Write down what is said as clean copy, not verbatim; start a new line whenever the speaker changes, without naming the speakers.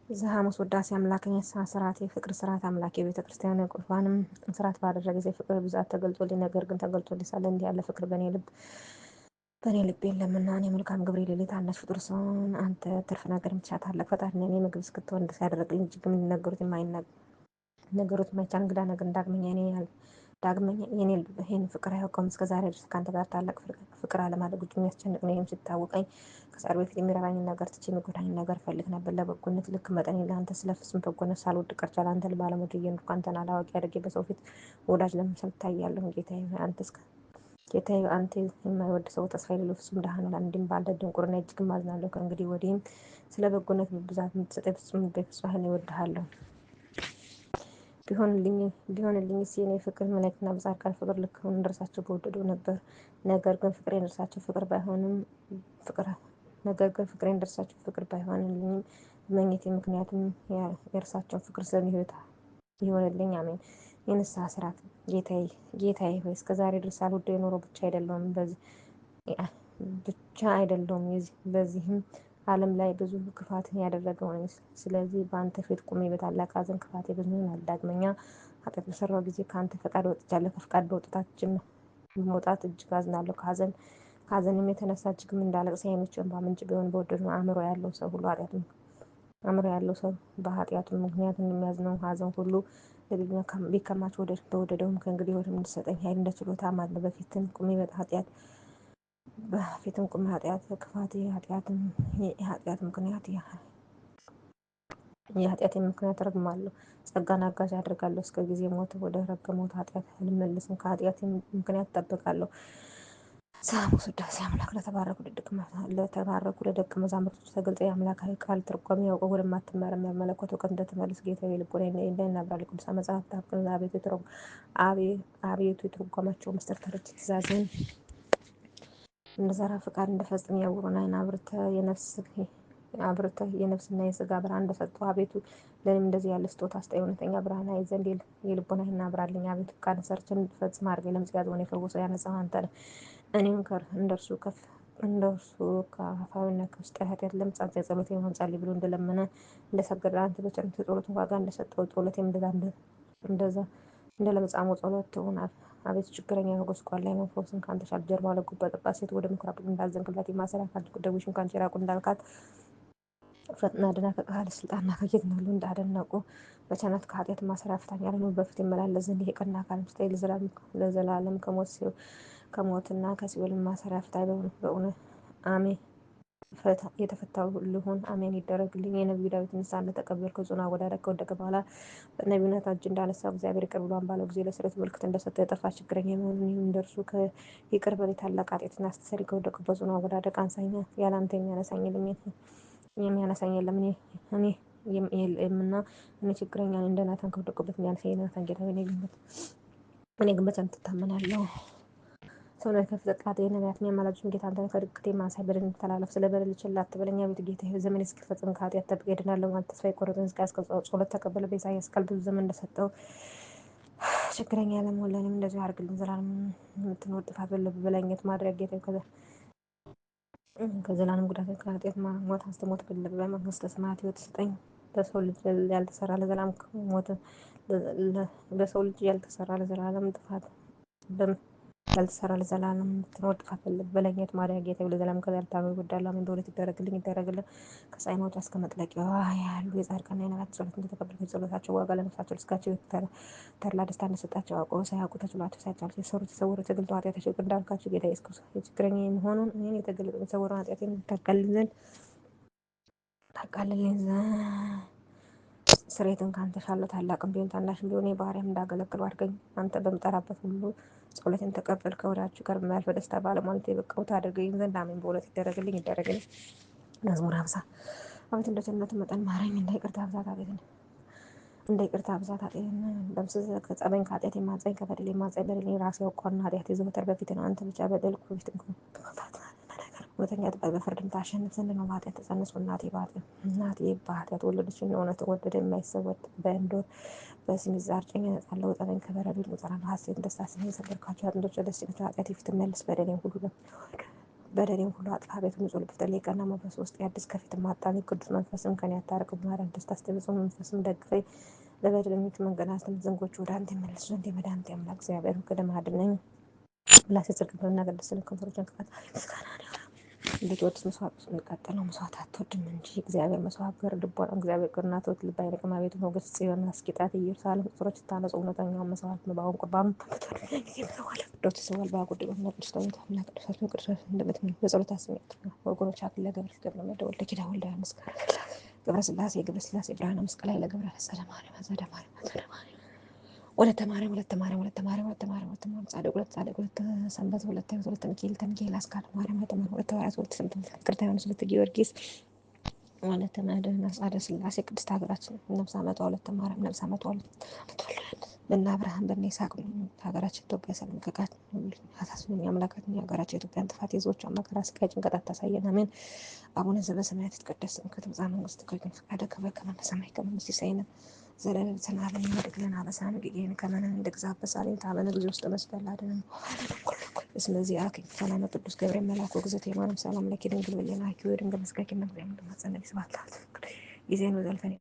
ዘሐሙስ ውዳሴ አምላክ የንስሐ ስርዓት የፍቅር ስርዓት አምላክ የቤተ ክርስቲያን ቁርባንም ስርዓት ባደረገ ጊዜ ፍቅር ብዛት ተገልጦልኝ፣ ነገር ግን ተገልጦልኝ ሳለ እንዲህ ያለ ፍቅር በእኔ ልብ የለምና እኔ መልካም ግብር የሌለኝ ታናሽ ፍጡር ስሆን አንተ ትርፍ ነገር ብቻ ታላቅ ፈጣሪ ነህ። እኔ ምግብ እስክትሆን ድረስ ያደረግልኝ እጅግ ነገሩት የማይቻል እንግዳ ነገር ዳግመኛ ይህን ፍቅር አያውቀውም። እስከ ዛሬ ድረስ ከአንተ ጋር ታላቅ ፍቅር አለማድረግ እጅግ የሚያስጨንቅ ነው። ይህም ሲታወቀኝ ከጸር በፊት የሚረባኝን ነገር ትቼ የሚጎዳኝን ነገር እፈልግ ነበር። ለበጎነት ልክ መጠን ለአንተ ስለ ፍጹም በጎነት ሳልወድ ቀርቻለሁ። አንተ ባለሞት እየኖርኩ አንተን አላዋቂ አድርጌ በሰው ፊት ወዳጅ ለመምሰል እታያለሁ። ጌታዬ አንተ የማይወድ ሰው ተስፋ የሌለው ፍጹም ድሃ ነው። እንዲህም ባለ ድንቁርና እጅግ አዝናለሁ። ከእንግዲህ ወዲህም ስለ በጎነት ብዛት የምትሰጠኝ ፍጹም በፍጹም ኃይል እወድሃለሁ። ቢሆንልኝስ የኔ ፍቅር መላእክትና በጻድቃን ፍቅር ልክ እንደርሳቸው በወደዱ ነበር። ነገር ግን ፍቅሬ እንደርሳቸው ፍቅር ባይሆንልኝም በመኝቴ ምክንያትም የእርሳቸውን ፍቅር ስለሚሆን ይሆንልኝ። አሜን። የንስሐ ስርዓት ጌታዬ ሆይ እስከዛሬ ድረስ ሳልወደው የኖረው ብቻ አይደለሁም በዚህም ዓለም ላይ ብዙ ክፋትን ያደረገው ነኝ። ስለዚህ በአንተ ፊት ቁሜ በታላቅ ሐዘን ክፋቴ ብዙ ይሆናል። ዳግመኛ ኃጢአት በሠራሁ ጊዜ ከአንተ ፈቃድ ወጥቻለሁ። ከፈቃድ መውጣት እጅግ አዝናለሁ። ከሐዘንም የተነሳ እጅግም እንዳለቅስ የዓይኖቼ እንባ ምንጭ ቢሆን በወደደው አእምሮ ያለው ሰው በኃጢአቱ ምክንያት እንደሚያዝነው ሐዘን ሁሉ ቢከማች በወደደውም ከእንግዲህ ወዲህ እንድትሰጠኝ ኃይል እንደ ችሎታ አማልድ። በፊትም ቁሜ ክፋቴ የኃጢአቴን ምክንያት እረግማለሁ። ጸጋን አጋዥ አደርጋለሁ። እስከ ጊዜ ሞት ወደ ረገምሁት ኃጢአት አልመለስም። ከኃጢአቴ ምክንያት እጠበቃለሁ። ዘሐሙስ ውዳሴ አምላክ ለተባረኩ ለደቀ መዛሙርቱ ተገልጦ የአምላካዊ ቃል ትርጓሜ ያውቀው ወደማትመረመር መለኮት እውቀት እንደተመለስ ጌታዬ ልቦናዬን እንዳይናብራልኝ ቅዱሳን መጽሐፍት ታፍቅን አቤቱ የተረጎማቸው ምስጢር ተረድቼ ትእዛዝህን እንድሠራ ፈቃድ እንድፈጽም የዕውሩን ዓይን አብርተህ የነፍስና የሥጋ ብርሃን እንደሰጠኸው አቤቱ ለእኔም እንደዚህ ያለ ስጦታ ስጠኝ። እውነተኛ ብርሃን አይ ዘንድ የልቦና ዓይን አብራልኝ። አቤቱ ፈቃድህን ሠርቼ እንድፈጽም አድርገኝ። ለምጽ ያዘውን የፈወሰው ያነጻኸው አንተ ነህ። እኔም እንደርሱ ከአፋዊና ከውስጣዊ ኃጢአት ለምጻት ጸሎቴ የሆን ጸልይ ብሎ እንደለመነ እንደሰገደ ለአንተ በቸርነትህ የጸሎቱን ዋጋ እንደሰጠው ጸሎቴም እንደዛ እንደ ለምጻሙ ጸሎት ትሁን። አቤቱ ችግረኛ ጎስቋላ ፈውስን ከአንተ ሻለሁ። ጀርባዋ ለጉባ ጠባብ ሴት ወደ ምኵራብ እንዳዘንክላት የማሰሪያ ካድርጉ ደዌሽን ከአንቺ የራቁ እንዳልካት ፈጥና ድና ከቃልህ ስልጣንና ከጌትነትህ ሁሉ እንዳደነቁ በቸርነትህ ከኃጢአት ማሰሪያ ፍታኝ። ያለ ነውር በፊትህ እመላለስ ዘንድ የቀና አካልን ስጠኝ። ለዘላለም ከሞትና ከሲኦል ማሰሪያ ፍታኝ። በእውነት አሜን። የተፈታሁ ልሁን አሜን ይደረግልኝ። የነቢዩ ዳዊት ንስሐ እንደተቀበልከው ጽኑ አወዳደቅ ከወደቀ በኋላ በነቢዩነት እጅ እንዳነሳው እግዚአብሔር ይቅር ብሎን ባለው ጊዜ ለስርየት ምልክት እንደሰጠው የጠፋ ችግረኛ የመሆኑን ይህም እንደርሱ ይቅር በለኝ ታላቅ ኃጢአትን አስተስርይ ከወደቅሁበት ጽኑ አወዳደቅ አንሳኝ። ያለ አንተ የሚያነሳኝ የለም እኔ የምና እኔ ችግረኛ ነኝ። እንደ ናታን ከወደቅሁበት የሚያነሳኝ የናታን ጌታ እኔ ግን በጸንት እታመናለሁ። ሰውነት ከፍጥቃት የነቢያትን የአማላጆችን ጌታ አንተ ከድቅቴ ማንሳይ በደል እንድተላለፍ ስለ በደል ችላ አትበለኝ። አቤቱ ጌታዬ ዘመኔ እስኪፈጸም ከኃጢአት ጠብቀኝ እድናለሁ ማለት ተስፋ የቆረጥን ሕዝቅያስ ጸሎት ተቀበለ። በኢሳይያስ ቃል ብዙ ዘመን እንደሰጠው ችግረኛ ለመሆን ለእኔም እንደዚሁ አድርግልኝ። ዘላለም የምትኖር ጥፋት በላይነት ማድረግ ጌታዬ ከዘላለም ጉዳት ከኃጢአት ሞት አስተሞት በመንግሥተ ሰማያት ሕይወት ስጠኝ። ለሰው ልጅ ያልተሰራ ለዘላለም ጥፋት ያልተሰራ ለዘላለም የምትኖር ጥፋት በላይነት ማርያም ጌታዬ ለዘላለም ከዘር ታበይ እወዳለሁ። አሜን። በእውነት ይደረግልኝ ከፀሐይ መውጫ እስከ መጥለቂያዋ ያሉ የጻድቃንና የነቢያት ጸሎት እንደተቀበልክ የጸሎታቸው ዋጋ ለነፍሳቸው ለሥጋቸው ተድላ ደስታ እንደሰጣቸው አውቀው ሳያውቁ ተችሏቸው ሳይቻሉ የሠሩት የሰወሩት የተገለጠው ኃጢአታቸው ይቅር እንዳልካቸው ጌታ ኢየሱስ ክርስቶስ የችግረኛ የምሆኑን እኔን የተገለጠ የተሰወረውን ኃጢአቴን ታቃልልኝ ዘንድ ስርየትን ካንተ እሻለሁ። ታላቅም ቢሆን ታናሽም ቢሆን የባሪያህን እንዳገለግሉ አድርገኝ። አንተ በምጠራበት ሁሉ ጸሎቴን ተቀበል። ከወዳጆች ጋር በማያልፍ በደስታ ባለሟልነት የበቃሁት አድርገኝ ዘንድ አሜን። በእውነት ይደረግልኝ። መዝሙር 50 አቤቱ እንደ ቸርነትህ መጠን ማረኝ። እንደ ይቅርታ ብዛት ኃጢአቴን ደምስስ። ከጸበኝ ከኃጢአቴ ማፀኝ ከበደሌ ማፀኝ። በደሌን ራሴ ያውቀዋልና ኃጢአቴ ዘወትር በፊትህ ነው። አንተ ብቻ በደልኩ በፊትህም እውነተኛ ጥበብ በፍርድም ታሸንፍ ዘንድ ነው። በኃጢአት ተፀነስኩ እናቴ በኃጢአት ወለደችኝ። እውነትን ወደደ የማይሰወር በእንዶር በስም ዛርጨኝ እነጻለሁ። እጠበኝ ከበረዶ እጠራለሁ። ሐሴትን ደስ አሰኘኝ። የሰበርካቸው አጥንቶቼ ደስ ይላቸው። ኃጢአቴ ፊት መልስ በደሌን ሁሉ በደሌን ሁሉ አጥፋ። ቤቱ ንጹሕ ልብ ፍጠርልኝ። ቀና መንፈስ ውስጥ ያድስ ከፊት ማጣልኝ። ቅዱስ መንፈስም ከኔ አታርቅ። ማርያም ደስታ አስጨብጾ መንፈስም ደግፈኝ። ለበደለኞች መንገዳትን ዝንጎች ወደ አንተ ይመለሱ ዘንድ የመድኃኒቴ አምላክ እግዚአብሔር ከደም አድነኝ። ምላሴ ጽድቅ በመናገር ደስ ይለኝ። ከንፈሮቼን ክፈት። ምስጋና እንድትወድስ መስዋዕት እንቀጥል ነው። መስዋዕት አትወድም እንጂ እግዚአብሔር መስዋዕት ገር ልቦና እግዚአብሔር ቅርና ትወት ልብ አይነቅም። አቤቱ ሞገስ ጽዮን አስጌጣት። ኢየሩሳሌም ቅጥሮች ታነጹ። እውነተኛውን መስዋዕት መባውን ቁርባኑ ዶት ሰዋል በአጉድ በሆነ ቅዱስታዊት እና ቅዱሳትን ቅዱሳት እንደምትምል በጸሎት አስሚያት ወገኖች አክለ ገብረ ገብረ መደወል ለኪዳ ወልዳ መስቀል ገብረ ስላሴ ብርሃነ መስቀል ላይ ለገብረ ሰለማርያም ዘደማርያም ወለተ ማርያም ጻድቅ ሁለት ሰንበት ሁለት ሚካኤል አስካለ ማርያም ሁለት ሐዋርያት ሁለት ስምንት ፍቅርተ ዮሐንስ ሁለት ጊዮርጊስ ወለተ መድኅን አጽአደ ሥላሴ ቅድስት ሀገራችን ነፍሰ ዓመቷ ሁለት ማርያም ነፍሰ ዓመቷ በእነ አብርሃም በእነ ይስሐቅ ሀገራችን ኢትዮጵያ ሰላም ከቃት አሳስበን የአምላካችን የሀገራችን ኢትዮጵያን ጥፋት የሕዝቦቿን መከራ ስቃይ ጭንቀት አታሳየን። አሜን። አቡነ ዘበሰማያት ይትቀደስ ስምከ ትምጻእ መንግሥትከ ወይኩን ፈቃድከ በከመ በሰማይ ከማሁ በሲሳየነ ዘለለዕለትነ ሀበነ ኅድግ ለነ አበሳነ ወጌጋየነ ከመ ንሕነኒ በሳሌም ታበነ ጊዜ ውስጥ መስቀል አድነን እስመ ዚአከ ሰላም ቅዱስ ገብርኤል መልአክ ወግዘቴ ማርያም ሰላም ለኪ ድንግል ወለነ አኪ ወድንግል መስቀል ኪነ እግዚአብሔር ይመስገን። ስብሐት ለአብ ጊዜን ወዘልፈን